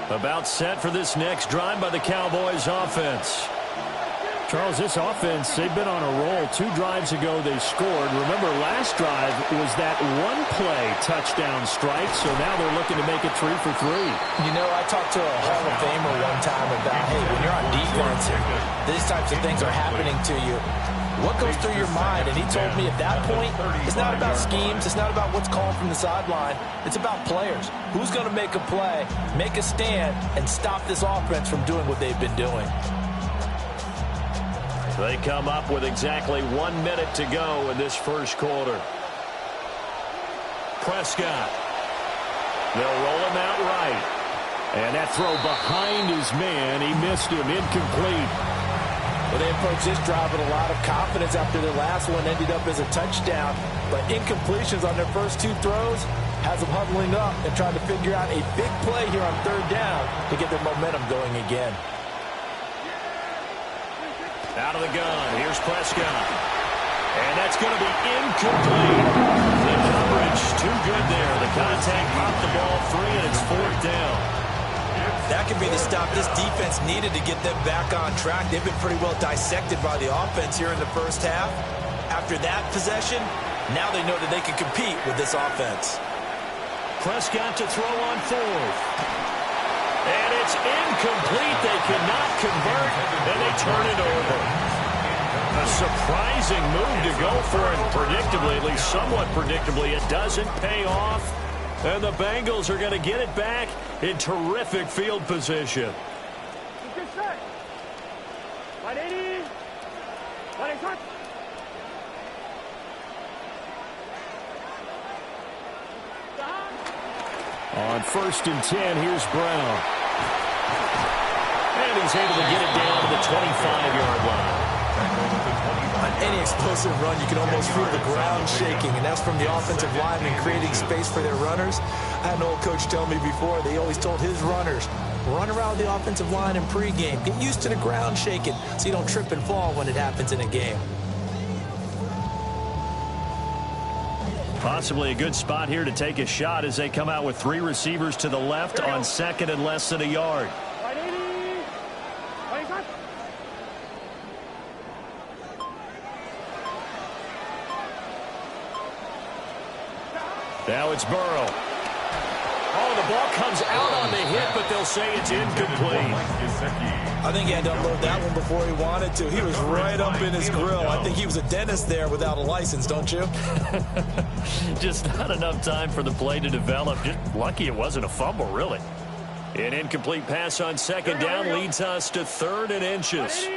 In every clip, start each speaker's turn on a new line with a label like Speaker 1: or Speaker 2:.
Speaker 1: About set for this next drive by the Cowboys offense.
Speaker 2: Charles, this offense, they've been on a roll. 2 drives ago they scored. Remember, last drive was that one-play touchdown strike, so now they're looking to make it 3 for 3.
Speaker 3: You know, I talked to a Hall of Famer one time about, hey, when you're on defense and these types of things are happening to you, what goes through your mind? And he told me at that point, it's not about schemes, it's not about what's called from the sideline, it's about players. Who's going to make a play, make a stand, and stop this offense from doing what they've been doing?
Speaker 1: They come up with exactly 1 minute to go in this first quarter. Prescott. They'll roll him out right.
Speaker 2: And that throw behind his man, he missed him, incomplete.
Speaker 3: Well, they approached this drive with a lot of confidence after their last one ended up as a touchdown. But incompletions on their first 2 throws has them huddling up and trying to figure out a big play here on 3rd down to get their momentum going again.
Speaker 1: Out of the gun. Here's Prescott. And that's going to be incomplete. The coverage too good there. The contact popped the ball free, and it's 4th down.
Speaker 3: That could be the stop this defense needed to get them back on track. They've been pretty well dissected by the offense here in the first half. After that possession, now they know that they can compete with this offense.
Speaker 1: Prescott to throw on 4th. And it's incomplete. They cannot convert, and they turn it over. A surprising move to go for it. Predictably, at least somewhat predictably, it doesn't pay off. And the Bengals are going to get it back in terrific field position.
Speaker 2: On 1st and 10, here's Brown.
Speaker 1: And he's able to get it down to the 25-yard line.
Speaker 3: On any explosive run, you can almost feel the ground shaking, and that's from the offensive linemen creating space for their runners. I had an old coach tell me before, they always told his runners, run around the offensive line in pregame. Get used to the ground shaking so you don't trip and fall when it happens in a game.
Speaker 1: Possibly a good spot here to take a shot as they come out with 3 receivers to the left on 2nd and less than a yard. Now it's Burrow. Oh, the ball comes out on the hit, but they'll say it's incomplete.
Speaker 3: I think he had to unload that one before he wanted to. He was right up in his grill. I think he was a dentist there without a license, don't you?
Speaker 1: Just not enough time for the play to develop. Just lucky it wasn't a fumble, really. An incomplete pass on 2nd down leads us to 3rd and inches.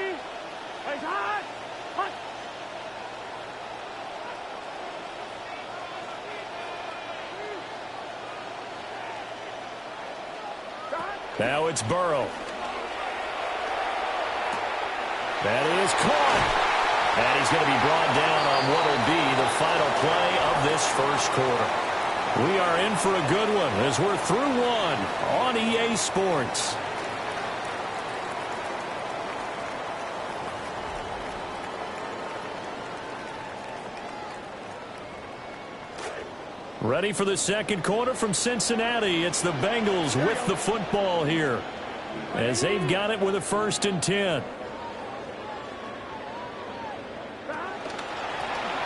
Speaker 1: Now it's Burrow. That is caught. And he's going to be brought down on what will be the final play of this first quarter. We are in for a good one as we're through 1 on EA Sports. Ready for the second quarter from Cincinnati. It's the Bengals with the football here as they've got it with a 1st and 10.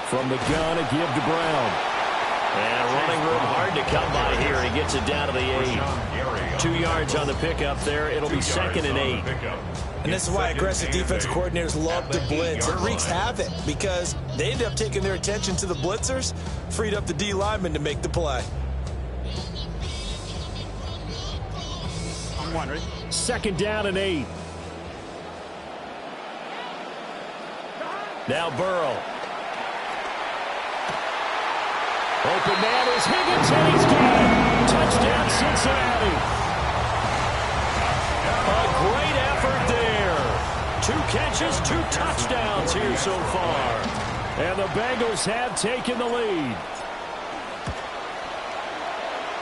Speaker 2: From the gun, a give to Brown.
Speaker 1: And running room hard to come by here. He gets it down to the 8. 2 yards on the pickup there. It'll be 2nd and 8.
Speaker 3: And this is why aggressive defensive coordinators love to blitz. It wreaks havoc because they end up taking their attention to the blitzers, freed up the D lineman to make the play.
Speaker 2: 2nd down and 8.
Speaker 1: Now Burrow. Open man is Higgins, and he's got it. Touchdown, Cincinnati. A great effort there. 2 catches, 2 touchdowns here so far.
Speaker 2: And the Bengals have taken the lead.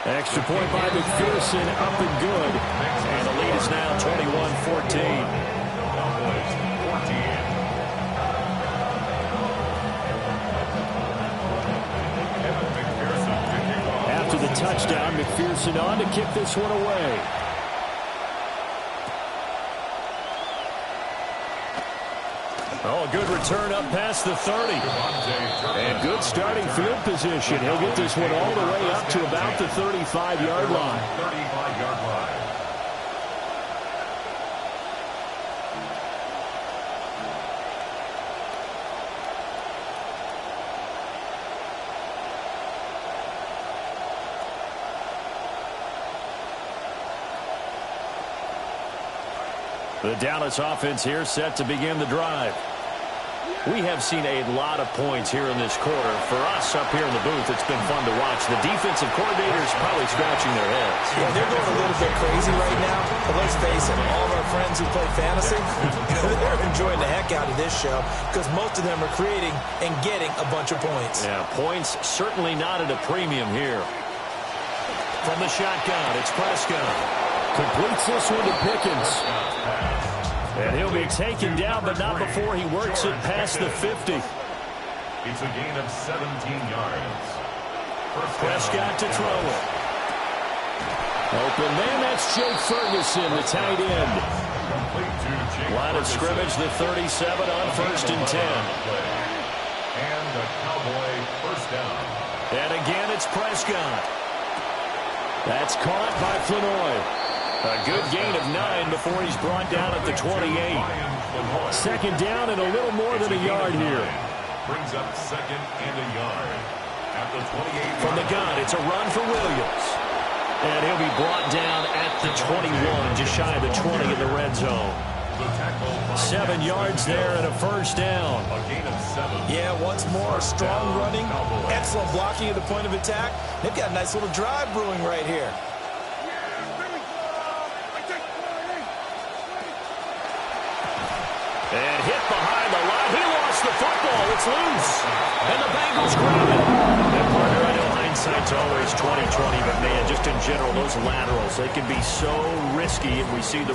Speaker 2: Extra point by McPherson, up and good.
Speaker 1: And the lead is now 21-14.
Speaker 2: After the touchdown, McPherson on to kick this one away. Oh, a good return up past the 30. And good starting field position. He'll get this one all the way up to about the 35-yard line. The Dallas offense here set to begin the drive. We have seen a lot of points here in this quarter. For us up here in the booth, it's been fun to watch. The defensive coordinators probably scratching their heads.
Speaker 3: Yeah, they're going a little bit crazy right now. But let's face it, all of our friends who play fantasy, they're enjoying the heck out of this show because most of them are creating and getting a bunch of points.
Speaker 2: Yeah, points certainly not at a premium here. From the shotgun, it's Prescott. Completes this one to Pickens. And he'll be taken down, but not before he works it past the 50.
Speaker 4: It's a gain of 17 yards.
Speaker 2: Prescott to throw it. Open man, that's Jake Ferguson, the tight end. Line of scrimmage, the 37 on 1st and 10.
Speaker 4: And the Cowboy first down.
Speaker 2: And again, it's Prescott. That's caught by Flanoy. A good gain of 9 before he's brought down at the 28. Second down and a little more than a yard here.
Speaker 4: Brings up second and a yard. At the 28.
Speaker 2: From the gun, it's a run for Williams. And he'll be brought down at the 21, just shy of the 20 in the red zone. 7 yards there and a first down.
Speaker 4: A gain of 7.
Speaker 3: Yeah, once more, strong running, excellent blocking at the point of attack. They've got a nice little drive brewing right here.
Speaker 2: And hit behind the line. He lost the football. It's loose. And the Bengals grab it. And partner, I know hindsight's always 20/20, but man, just in general, those laterals, they can be so risky if we see the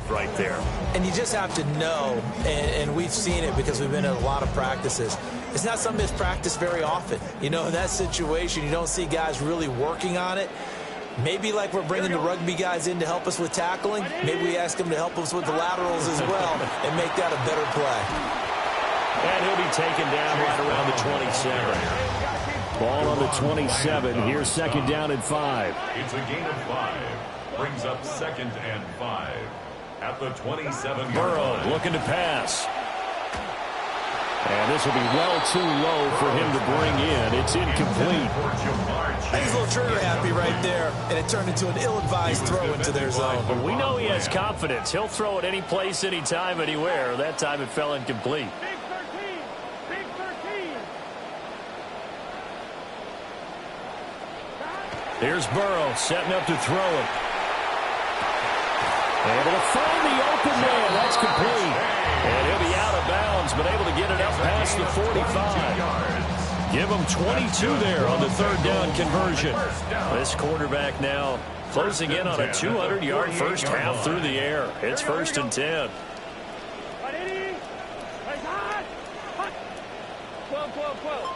Speaker 2: right there.
Speaker 3: And you just have to know, and we've seen it because we've been in a lot of practices. It's not something that's practiced very often. You know, in that situation, you don't see guys really working on it. Maybe like we're bringing the rugby guys in to help us with tackling, maybe we ask them to help us with the laterals as well and make that a better play.
Speaker 2: And he'll be taken down right around the 27. Ball on the 27. Here's second down and 5.
Speaker 4: It's a gain of 5. Brings up second and 5. At the 27.
Speaker 2: Burrow looking to pass. And this will be well too low for him to bring in. It's incomplete.
Speaker 3: He's a little trigger happy right there, and it turned into an ill-advised throw into their zone.
Speaker 2: But we know he has confidence. He'll throw it any place, anytime, anywhere. That time it fell incomplete.
Speaker 5: Big 13.
Speaker 2: Here's Burrow setting up to throw it. Able to find the open man. That's complete. And he'll be out of bounds, but able to get it up past the 45. Give him 22 there on the third down conversion. This quarterback now closing in on a 200-yard first half through the air. It's 1st and 10.
Speaker 5: 12.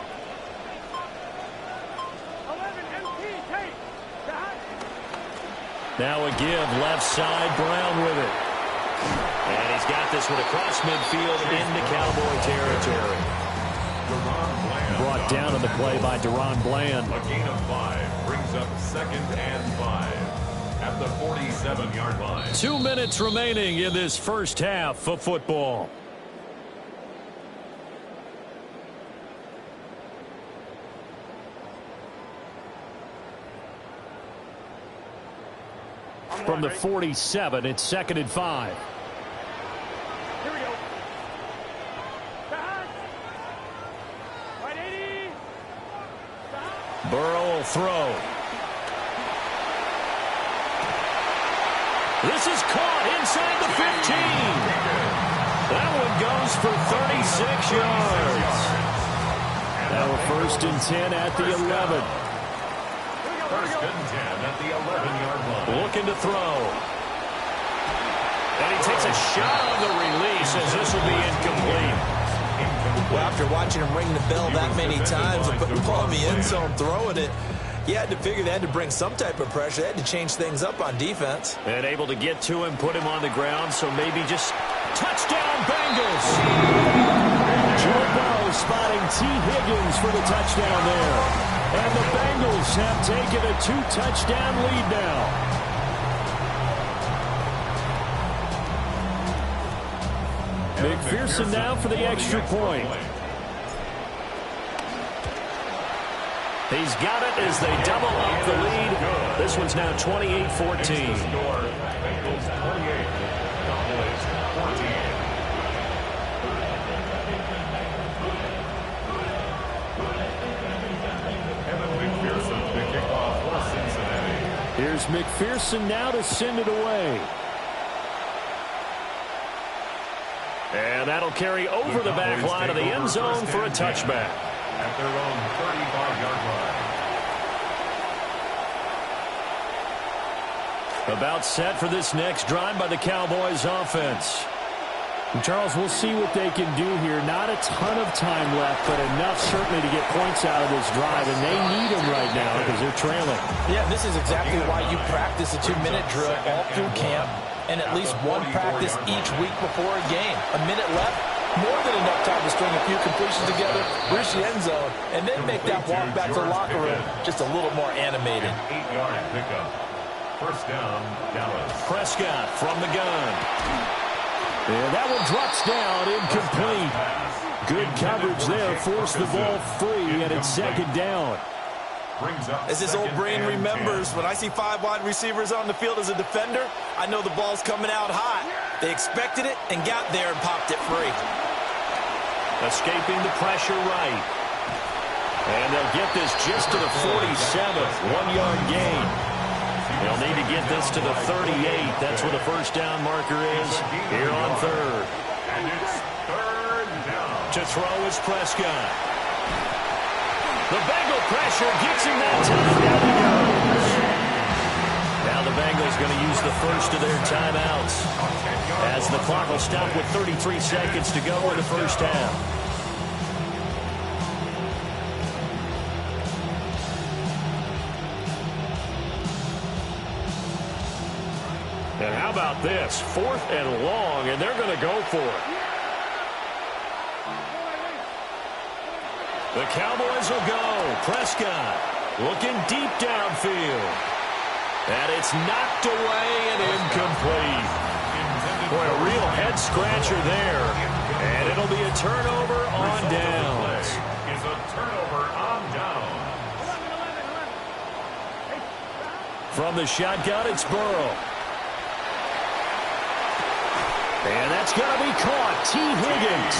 Speaker 5: 11 MT, take.
Speaker 2: Now a give, left side, Brown with it. And he's got this one across midfield into Cowboy territory. Brought down on the play by Deron Bland.
Speaker 4: A gain of 5 brings up second and 5 at the 47-yard line.
Speaker 2: 2 minutes remaining in this first half of football. From the 47, it's 2nd and 5.
Speaker 5: Here we go. Back. Right 80. Back.
Speaker 2: Burrow will throw. This is caught inside the 15. That one goes for 36 yards. Now a 1st and 10 at the 11.
Speaker 4: 1st and 10 at the 11-yard line.
Speaker 2: Looking to throw. And he takes a shot on the release as this will be incomplete.
Speaker 3: Well, after watching him ring the bell that many times and putting the ball in the end zone, throwing it, You had to figure they had to bring some type of pressure. They had to change things up on defense.
Speaker 2: And able to get to him, put him on the ground, so maybe just touchdown Bengals.
Speaker 1: Joe Burrow spotting T. Higgins for the touchdown there. And the Bengals have taken a 2-touchdown lead now. McPherson now for the extra point.
Speaker 2: He's got it as they double up the lead. This one's now 28-14.
Speaker 1: Here's McPherson now to send it away.
Speaker 2: And that'll carry over the back line of the end zone for a touchback.
Speaker 4: At their own 35-yard line.
Speaker 2: About set for this next drive by the Cowboys offense.
Speaker 1: And Charles, we'll see what they can do here. Not a ton of time left, but enough certainly to get points out of this drive, and they need them right now because they're trailing.
Speaker 3: Yeah, this is exactly why you practice a 2-minute drill all through camp and at least one practice each week before a game. A minute left, more than enough time to string a few completions together, reach the end zone, and then make that walk back to the locker room just a little more animated.
Speaker 4: 8-yard pickup. First down, Dallas.
Speaker 2: Prescott from the gun.
Speaker 1: And that one drops down, incomplete. Good coverage there, forced the ball free, and it's second down.
Speaker 3: As this old brain remembers, when I see 5 wide receivers on the field as a defender, I know the ball's coming out hot. They expected it and got there and popped it free.
Speaker 2: Escaping the pressure right. And they'll get this just to the 47. 1-yard gain. They'll need to get this to the 38. That's where the first down marker is here on third.
Speaker 4: And it's third down.
Speaker 2: To throw is Prescott. The Bengal pressure gets him that time. Down he goes. Now the Bengals going to use the first of their timeouts as the clock will stop with 33 seconds to go in the first half. And how about this? 4th and long, and they're going to go for it. The Cowboys will go. Prescott looking deep downfield. And it's knocked away and incomplete. Boy, a real head-scratcher there. And it'll be a turnover on downs.
Speaker 4: Is a turnover on down.
Speaker 2: From the shotgun, it's Burrow. And that's going to be caught. T. Higgins.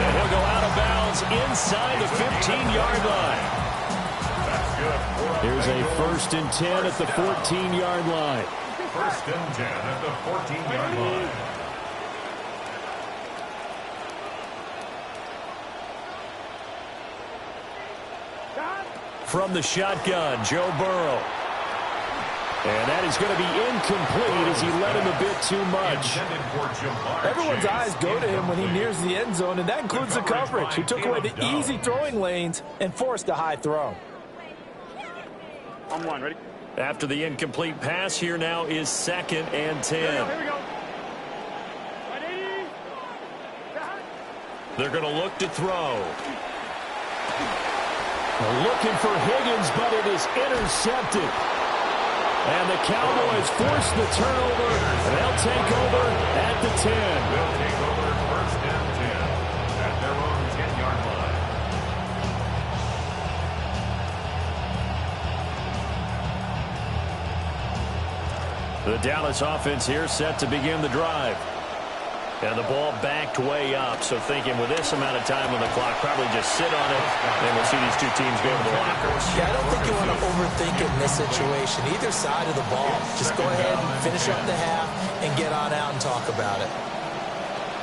Speaker 2: And he'll go out of bounds inside the 15-yard line.
Speaker 1: Here's a 1st and 10 at the 14-yard line.
Speaker 4: 1st and 10 at the 14-yard line.
Speaker 2: From the shotgun, Joe Burrow. And that is going to be incomplete as he led him a bit too much.
Speaker 3: Everyone's eyes go to him when he nears the end zone, and that includes the coverage. He took away the easy throwing lanes and forced a high throw.
Speaker 5: On one, ready?
Speaker 2: After the incomplete pass, here now is 2nd and 10.
Speaker 5: Here we go.
Speaker 2: They're going to look to throw.
Speaker 1: Looking for Higgins, but it is intercepted. And the Cowboys force the turnover, and they'll take over at the 10.
Speaker 4: They'll take over 1st and 10 at their own 10-yard line.
Speaker 2: The Dallas offense here set to begin the drive. And the ball backed way up, so thinking with this amount of time on the clock, probably just sit on it, and we'll see these two teams go to the lockers.
Speaker 3: Yeah, I don't think you want to overthink it in this situation. Either side of the ball, just go ahead and finish up the half and get on out and talk about it.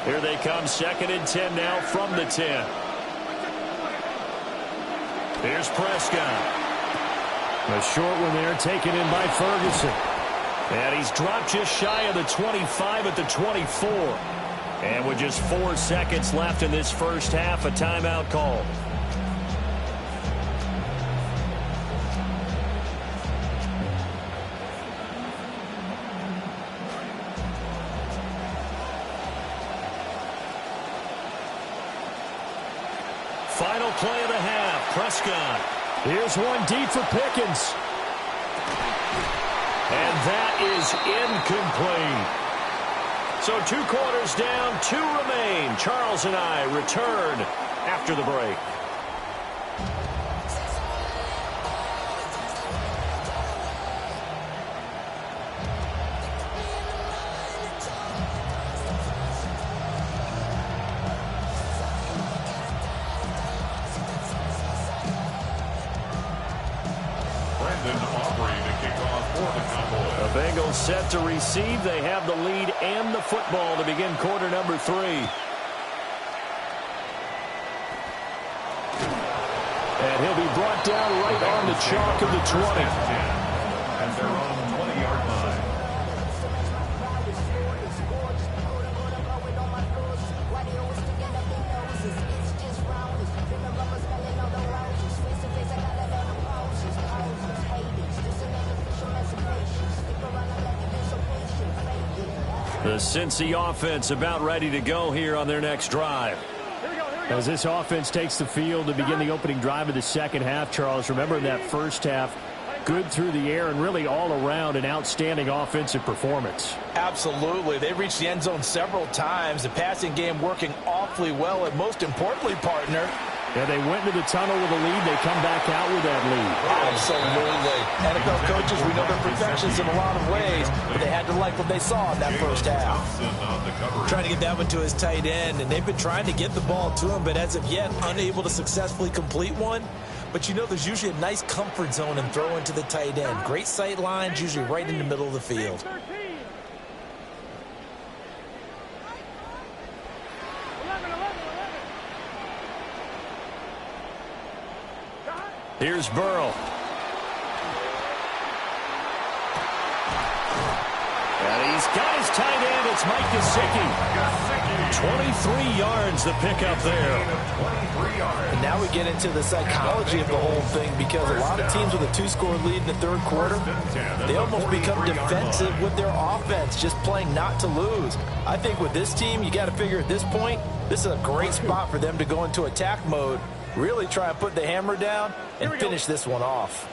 Speaker 2: Here they come, 2nd and 10 now from the 10. Here's Prescott.
Speaker 1: A short one there taken in by Ferguson.
Speaker 2: And he's dropped just shy of the 25 at the 24. And with just 4 seconds left in this first half, a timeout call. final play of the half. Prescott.
Speaker 1: Here's one deep for Pickens.
Speaker 2: And that is incomplete. So 2 quarters down, 2 remain. Charles and I return after the break. The Bengals set to receive. They have the lead and the football to begin quarter number 3.
Speaker 1: And he'll be brought down right on the chalk of the 20.
Speaker 4: At their own 20-yard line.
Speaker 2: The Cincy offense about ready to go here on their next drive.
Speaker 1: As this offense takes the field to begin the opening drive of the second half, Charles, remember in that first half, good through the air and really all around an outstanding offensive performance.
Speaker 3: Absolutely. They reached the end zone several times. The passing game working awfully well. And most importantly, partner,
Speaker 1: yeah, they went into the tunnel with a lead. They come back out with that lead.
Speaker 3: Absolutely. NFL coaches, we know they're perfectionists in a lot of ways, but they had to like what they saw in that first half. Trying to get that one to his tight end, and they've been trying to get the ball to him, but as of yet, unable to successfully complete one. But you know there's usually a nice comfort zone and throw into the tight end. Great sight lines, usually right in the middle of the field.
Speaker 2: Here's Burrow. And he's got his tight end. It's Mike Gesicki. 23 yards the pickup there.
Speaker 3: And now we get into the psychology of the whole thing, because a lot of teams with a 2-score lead in the third quarter, they almost become defensive with their offense, just playing not to lose. I think with this team, you got to figure at this point, this is a great spot for them to go into attack mode, really try and put the hammer down and finish this one off.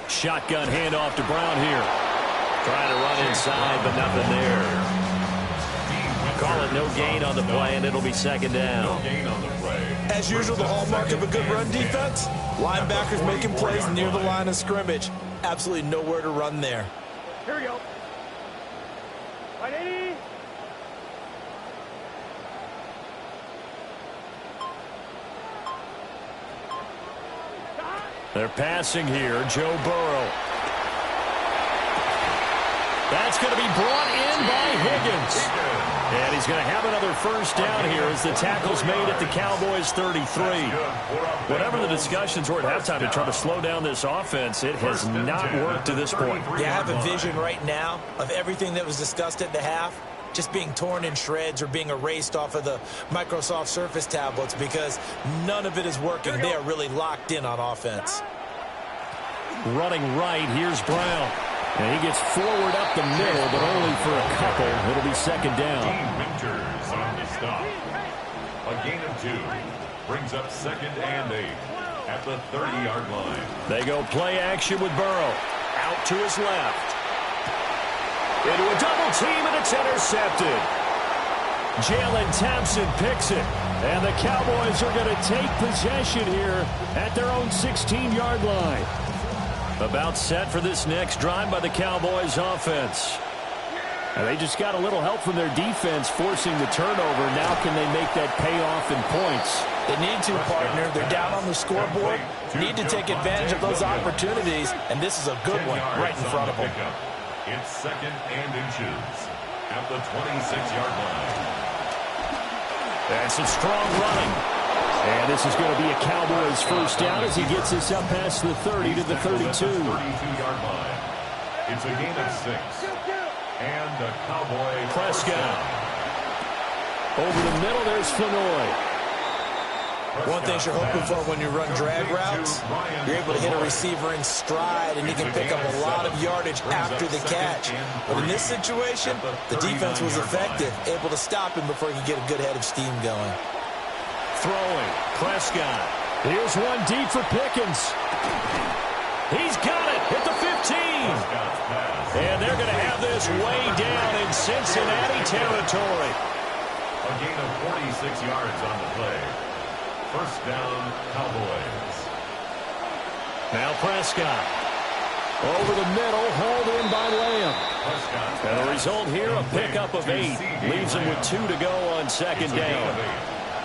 Speaker 2: Shotgun handoff to Brown here. Trying to run inside, but nothing there. Call it no gain on the play, and it'll be second down.
Speaker 4: No gain on the play.
Speaker 3: As usual, the hallmark of a good run defense, linebackers making plays near the line of scrimmage. Absolutely nowhere to run there.
Speaker 5: Here we go. 180.
Speaker 2: They're passing here. Joe Burrow. That's going to be brought in by Higgins. And he's going to have another first down here as the tackle's made at the Cowboys 33. Whatever the discussions were at halftime to try to slow down this offense, it has not worked to this point.
Speaker 3: Yeah, I have a vision right now of everything that was discussed at the half just being torn in shreds or being erased off of the Microsoft Surface tablets, because none of it is working. They are really locked in on offense.
Speaker 2: Running right, here's Brown. And he gets forward up the middle, but only for a couple. It'll be second down.
Speaker 4: Winters on the stop. A gain of 2. Brings up 2nd and 8 at the 30-yard line.
Speaker 2: They go play action with Burrow. Out to his left. Into a double team, and it's intercepted. Jalen Thompson picks it. And the Cowboys are going to take possession here at their own 16-yard line. About set for this next drive by the Cowboys offense.
Speaker 1: And they just got a little help from their defense forcing the turnover. Now can they make that pay off in points?
Speaker 3: They need to, partner. They're down on the scoreboard. Need to take advantage of those opportunities, and this is a good one right in front of them.
Speaker 4: It's 2nd and inches at the 26-yard line.
Speaker 2: That's some strong running.
Speaker 1: And this is going to be a Cowboys first down as he gets this up past the 30 to the 32.
Speaker 4: 32-yard line. It's a gain of 6. And a Cowboy
Speaker 2: Prescott.
Speaker 1: Over the middle, there's Flanoy.
Speaker 3: One thing you're hoping for when you run drag routes, you're able to hit a receiver in stride, and he can pick up a lot of yardage after the catch. But in this situation, the defense was effective, able to stop him before he could get a good head of steam going.
Speaker 1: Throwing, Prescott. Here's one deep for Pickens. He's got it at the 15. And they're going to have this way down in Cincinnati territory.
Speaker 4: A gain of 46 yards on the play. First down, Cowboys.
Speaker 1: Now Prescott. Over the middle, hauled in by Lamb. And the result here, a pickup of 8. Leaves him with 2 to go on second down.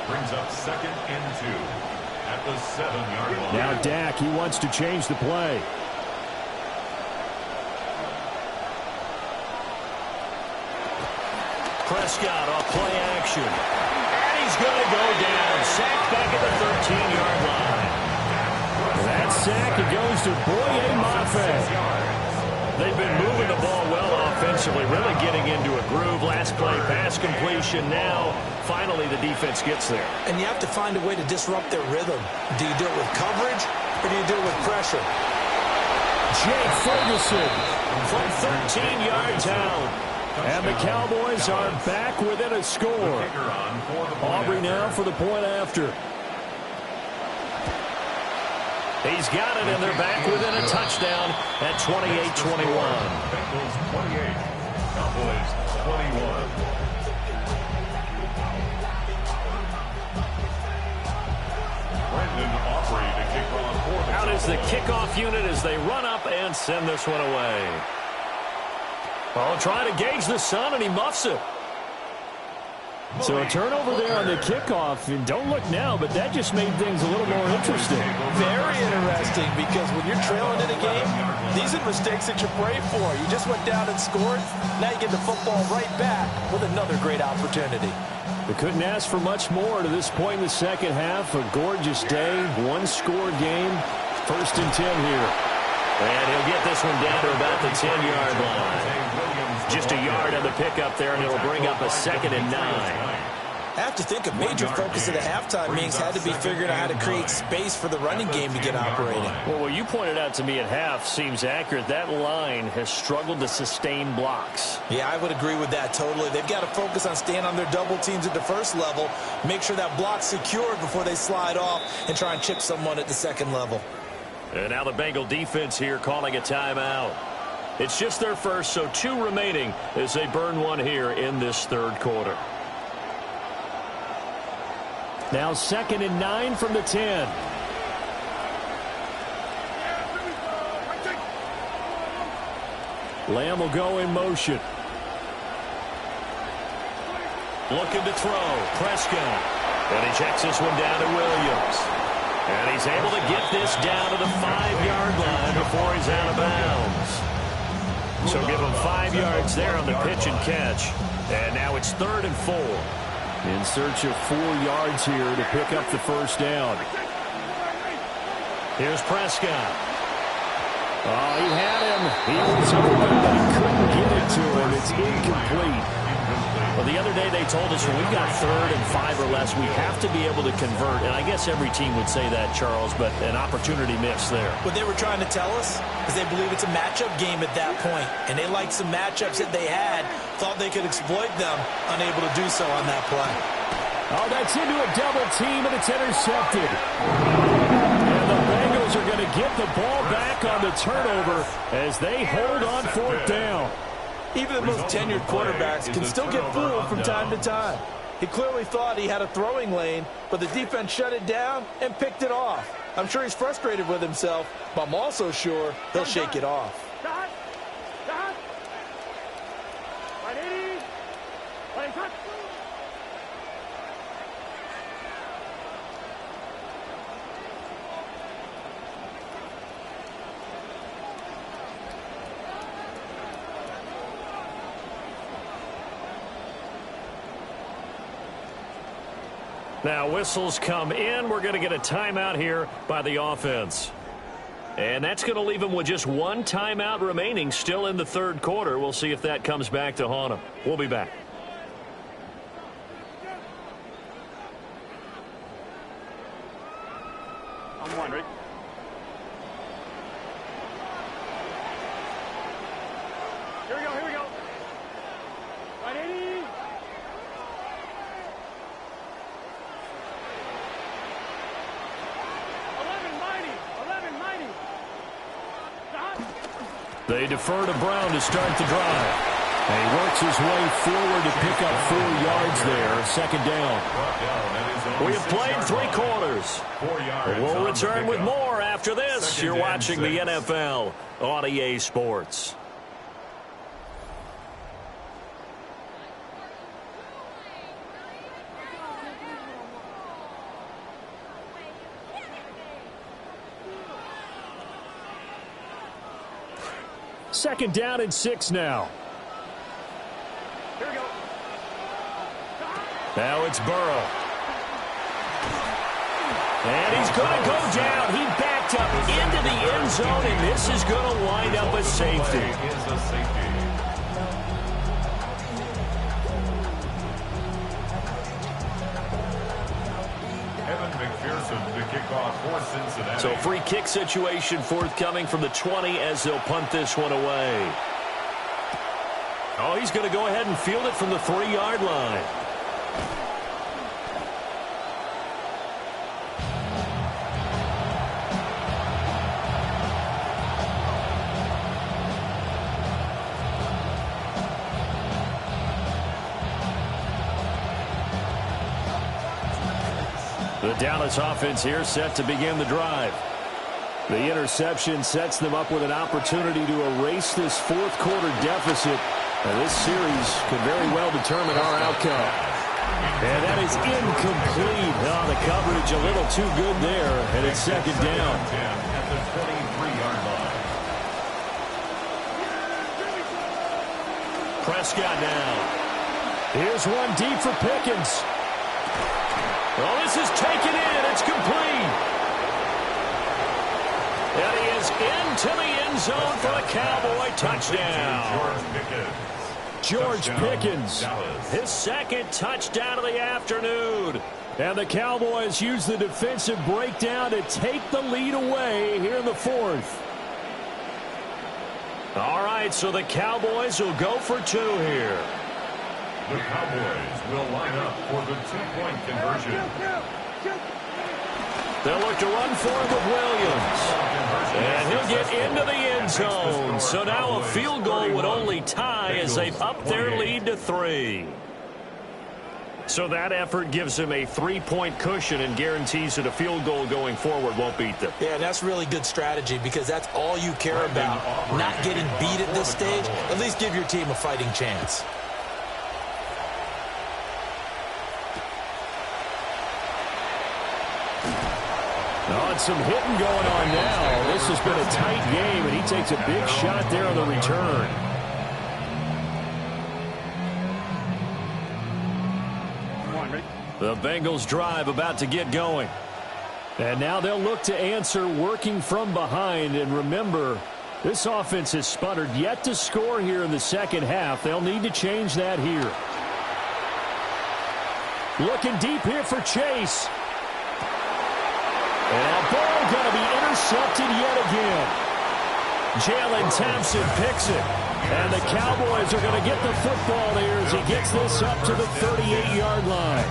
Speaker 4: Brings up 2nd and 2 at the 7-yard line.
Speaker 2: Now Dak, he wants to change the play.
Speaker 1: Prescott off play action. And he's going to go down. Sacked back at the 13-yard line.
Speaker 2: That sack, it goes to Boye Mafe.
Speaker 1: They've been moving the ball well offensively, really getting into a groove. Last play, pass completion. Now, finally, the defense gets there.
Speaker 3: And you have to find a way to disrupt their rhythm. Do you do it with coverage, or do you do it with pressure?
Speaker 2: Jake Ferguson
Speaker 1: From 13 yards out.
Speaker 2: And the Cowboys are back within a score.
Speaker 1: Aubrey now for the point after. He's got it, and they're back within a touchdown at 28-21.
Speaker 4: Bengals 28, Cowboys 21. Brendan Aubrey to kick off for the
Speaker 1: Out is the
Speaker 4: Cowboys.
Speaker 1: kickoff unit as they run up and send this one away. Oh, trying to gauge the sun, and he muffs it.
Speaker 2: So a turnover there on the kickoff, and don't look now, but that just made things a little more interesting.
Speaker 3: Very interesting, because when you're trailing in a game, these are mistakes that you pray for. You just went down and scored. Now you get the football right back with another great opportunity.
Speaker 2: They couldn't ask for much more to this point in the second half. A gorgeous day, one-score game. 1st and 10 here.
Speaker 1: And he'll get this one down to about the 10-yard line. Just a yard on the pickup there, and it'll bring up a 2nd and 9.
Speaker 3: I have to think a major focus of the halftime meetings had to be figuring out how to create space for the running game to get operating.
Speaker 1: Well, what you pointed out to me at half seems accurate. That line has struggled to sustain blocks.
Speaker 3: Yeah, I would agree with that totally. They've got to focus on staying on their double teams at the first level, make sure that block's secured before they slide off and try and chip someone at the second level.
Speaker 1: And now the Bengal defense here calling a timeout. It's just their first, so 2 remaining as they burn one here in this 3rd quarter.
Speaker 2: Now 2nd and 9 from the 10. Lamb will go in motion.
Speaker 1: Looking to throw. Prescott. And he checks this one down to Williams. And he's able to get this down to the 5-yard line before he's out of bounds. So give him 5 yards there on the pitch and catch. And now it's 3rd and 4.
Speaker 2: In search of 4 yards here to pick up the first down.
Speaker 1: Here's Prescott.
Speaker 2: Oh, he had him. He was open, but he couldn't get it to him. It's incomplete.
Speaker 1: Well, the other day they told us when we've got 3rd and 5 or less, we have to be able to convert. And I guess every team would say that, Charles, but an opportunity missed there.
Speaker 3: What they were trying to tell us is they believe it's a matchup game at that point, and they liked some matchups that they had, thought they could exploit them, unable to do so on that play.
Speaker 2: Oh, that's into a double team, and it's intercepted. And the Bengals are going to get the ball back on the turnover as they hold on 4th down.
Speaker 3: Even the most tenured quarterbacks can still get fooled from time to time. He clearly thought he had a throwing lane, but the defense shut it down and picked it off. I'm sure he's frustrated with himself, but I'm also sure he'll shake it off.
Speaker 5: Stop. Stop. 180. Play cut.
Speaker 1: Now whistles come in. We're going to get a timeout here by the offense. And that's going to leave them with just 1 timeout remaining still in the 3rd quarter. We'll see if that comes back to haunt them. We'll be back.
Speaker 5: I'm wondering. Here we go, here we go. Right, 80.
Speaker 2: They defer to Brown to start the drive. And he works his way forward to pick up 4 yards there. Second down.
Speaker 1: We have played 3 quarters. We'll return with more after this. You're watching the NFL on EA Sports.
Speaker 2: Second down and 6 now.
Speaker 5: Here we go.
Speaker 2: Now it's Burrow.
Speaker 1: And he's going to go down. He backed up into the end zone, and this is going to wind up a safety. So free kick situation forthcoming from the 20 as they'll punt this one away. Oh, he's going to go ahead and field it from the 3-yard line. The Dallas offense here set to begin the drive. The interception sets them up with an opportunity to erase this fourth-quarter deficit. And this series could very well determine our outcome. And that is incomplete. Oh, the coverage a little too good there, and it's second down.
Speaker 4: At the 23-yard line.
Speaker 2: Prescott now. Here's one deep for Pickens.
Speaker 1: Well, this is taken in. It's complete. And he is into the end zone for a Cowboy touchdown.
Speaker 2: George Pickens.
Speaker 1: His second touchdown of the afternoon.
Speaker 2: And the Cowboys use the defensive breakdown to take the lead away here in the fourth.
Speaker 1: All right, so the Cowboys will go for 2 here.
Speaker 4: The Cowboys will line up for the 2-point conversion.
Speaker 1: They'll look to run for it with Williams. And he'll get into the end zone. So now a field goal would only tie as they've upped their lead to 3. So that effort gives them a 3-point cushion and guarantees that a field goal going forward won't beat them.
Speaker 3: Yeah, that's really good strategy because that's all you care about. Not getting beat at this stage. At least give your team a fighting chance.
Speaker 2: Oh, and some hitting going on now. This has been a tight game, and he takes a big shot there on the return. The Bengals drive about to get going. And now they'll look to answer working from behind. And remember, this offense has sputtered yet to score here in the second half. They'll need to change that here. Looking deep here for Chase. And that ball going to be intercepted yet again. Jalen Thompson picks it. And the Cowboys are going to get the football there as he gets this up to the 38-yard line.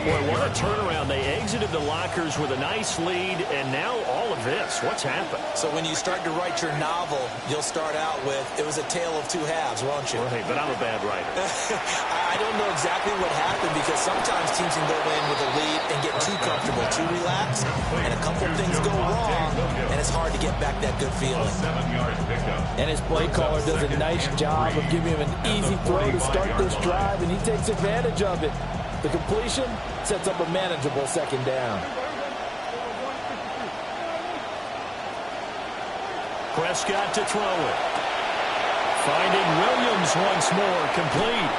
Speaker 1: Boy, what a turnaround. They exited the lockers with a nice lead, and now all of this. What's happened?
Speaker 3: So when you start to write your novel, you'll start out with, it was a tale of 2 halves, won't you?
Speaker 1: Right, but I'm a bad writer.
Speaker 3: I don't know exactly what happened because sometimes teams can go in with a lead and get too comfortable, too relaxed, and a couple things go wrong, and it's hard to get back that good feeling.
Speaker 6: And his play caller does a nice job of giving him an easy throw to start this drive, and he takes advantage of it. The completion sets up a manageable second down.
Speaker 2: Prescott to throw it. Finding Williams once more, complete.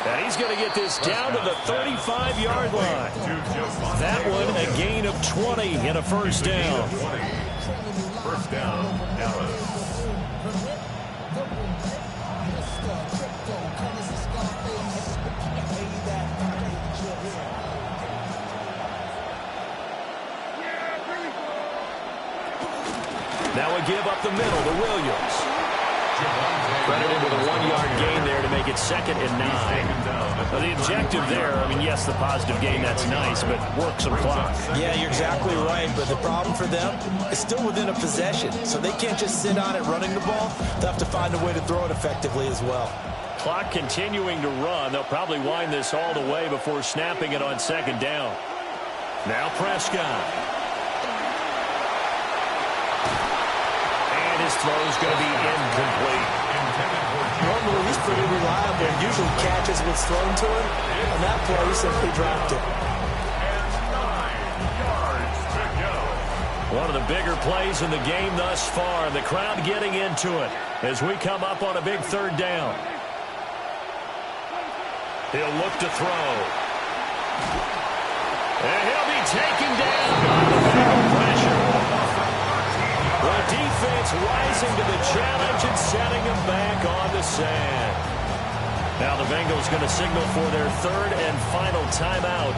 Speaker 2: And he's going to get this down to the 35-yard line. That one a gain of 20 and a first down.
Speaker 4: First down, Dallas.
Speaker 2: Now we give up the middle to Williams. Credited with a 1-yard gain there to make it 2nd and 9. Well, the objective there, I mean, yes, the positive gain, that's nice, but work some clock.
Speaker 3: Yeah, you're exactly right, but the problem for them is still within a possession, so they can't just sit on it running the ball. They'll have to find a way to throw it effectively as well.
Speaker 2: Clock continuing to run. They'll probably wind this all the way before snapping it on 2nd down. Now Prescott. And his throw is going to be incomplete.
Speaker 3: Normally, he's pretty reliable and usually catches what's thrown to him. On that play, he simply dropped it.
Speaker 2: One of the bigger plays in the game thus far, and the crowd getting into it as we come up on a big 3rd down. He'll look to throw. And he'll be taken down by the Bengal pressure. The defense rising to the challenge and setting him back on the sand. Now the Bengals going to signal for their 3rd and final timeout.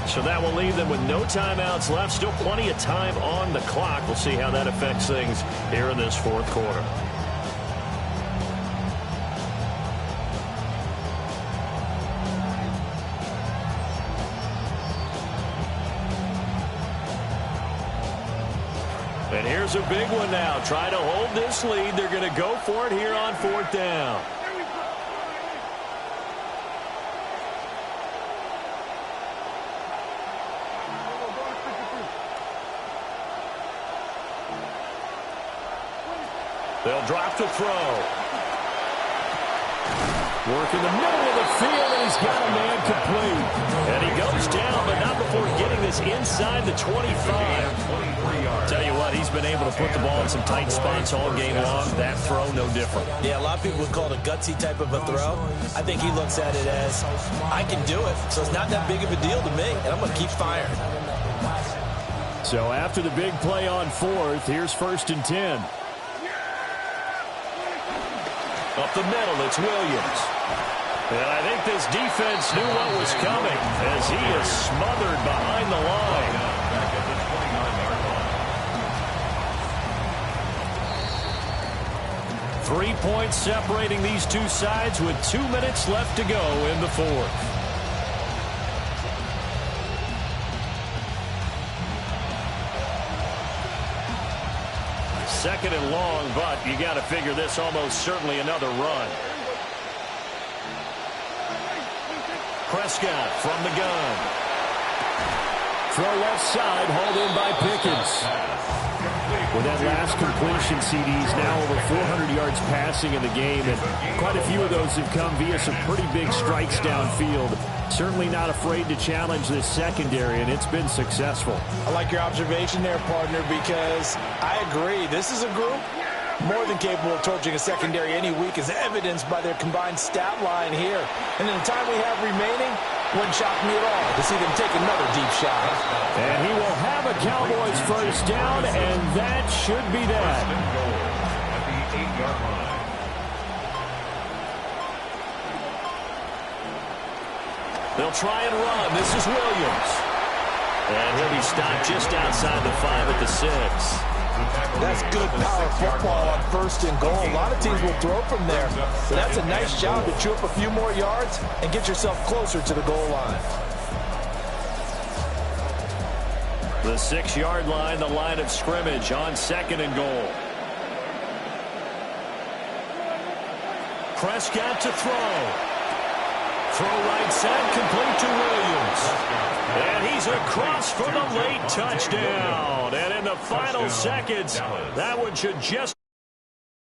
Speaker 2: So that will leave them with no timeouts left. Still plenty of time on the clock. We'll see how that affects things here in this 4th quarter. And here's a big one now. Trying to hold this lead. They're going to go for it here on 4th down. They'll drop to throw. Work in the middle of the field, and he's got a man complete. And he goes down, but not before getting this inside the 25. Tell you what, he's been able to put the ball in some tight spots all game long. That throw, no different.
Speaker 3: Yeah, a lot of people would call it a gutsy type of a throw. I think he looks at it as, I can do it, so it's not that big of a deal to me, and I'm going to keep firing.
Speaker 2: So after the big play on 4th, here's 1st and 10. Up the middle, it's Williams. And I think this defense knew what was coming as he is smothered behind the line. Back 3 points separating these two sides with 2 minutes left to go in the 4th. Second and long, but you got to figure this almost certainly another run. Prescott from the gun. Throw left side, hauled in by Pickens. With that last completion, CD's now over 400 yards passing in the game, and quite a few of those have come via some pretty big strikes downfield. Certainly not afraid to challenge this secondary, and it's been successful.
Speaker 3: I like your observation there, partner, because I agree. This is a group more than capable of torching a secondary any week, as evidenced by their combined stat line here. And in the time we have remaining, wouldn't shock me at all to see them take another deep shot.
Speaker 2: And he will have a Cowboys 1st down, and that should be that.
Speaker 4: At the 8-yard line.
Speaker 2: They'll try and run. This is Williams. And he'll be stopped just outside the 5 at the 6.
Speaker 3: That's good power football on 1st and goal. A lot of teams will throw from there. So that's a nice job to chew up a few more yards and get yourself closer to the goal line.
Speaker 2: The 6-yard line, the line of scrimmage on 2nd and goal. Prescott to throw. Throw right side, complete to Williams. And he's across for the late touchdown. And in the final seconds, that one should just